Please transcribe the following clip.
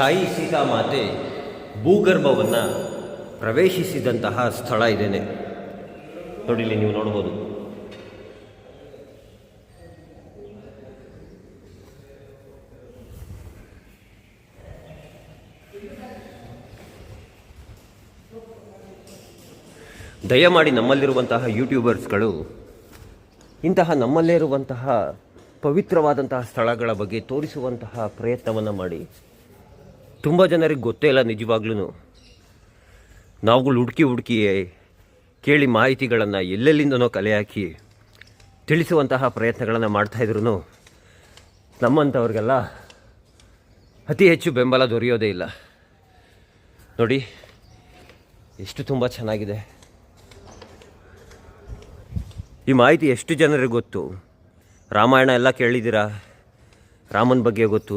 ತಾಯಿ ಸೀತಾಮಾತೆ ಭೂಗರ್ಭವನ್ನು ಪ್ರವೇಶಿಸಿದಂತಹ ಸ್ಥಳ ಇದೇನೆ. ನೋಡಿ, ಇಲ್ಲಿ ನೀವು ನೋಡ್ಬೋದು. ದಯಮಾಡಿ ನಮ್ಮಲ್ಲಿರುವಂತಹ ಯೂಟ್ಯೂಬರ್ಸ್ಗಳು ಇಂತಹ ನಮ್ಮಲ್ಲೇ ಇರುವಂತಹ ಪವಿತ್ರವಾದಂತಹ ಸ್ಥಳಗಳ ಬಗ್ಗೆ ತೋರಿಸುವಂತಹ ಪ್ರಯತ್ನವನ್ನು ಮಾಡಿ. ತುಂಬ ಜನರಿಗೆ ಗೊತ್ತೇ ಇಲ್ಲ ನಿಜವಾಗ್ಲೂ. ನಾವುಗಳು ಹುಡುಕಿ ಕೇಳಿ ಮಾಹಿತಿಗಳನ್ನು ಎಲ್ಲೆಲ್ಲಿಂದನೋ ಕಲೆ ಹಾಕಿ ತಿಳಿಸುವಂತಹ ಪ್ರಯತ್ನಗಳನ್ನು ಮಾಡ್ತಾಯಿದ್ರು ನಮ್ಮಂಥವ್ರಿಗೆಲ್ಲ ಅತಿ ಹೆಚ್ಚು ಬೆಂಬಲ ದೊರೆಯೋದೇ ಇಲ್ಲ. ನೋಡಿ ಎಷ್ಟು ತುಂಬ ಚೆನ್ನಾಗಿದೆ. ಈ ಮಾಹಿತಿ ಎಷ್ಟು ಜನರಿಗೆ ಗೊತ್ತು? ರಾಮಾಯಣ ಎಲ್ಲ ಕೇಳಿದ್ದೀರಾ, ರಾಮನ ಬಗ್ಗೆ ಗೊತ್ತು,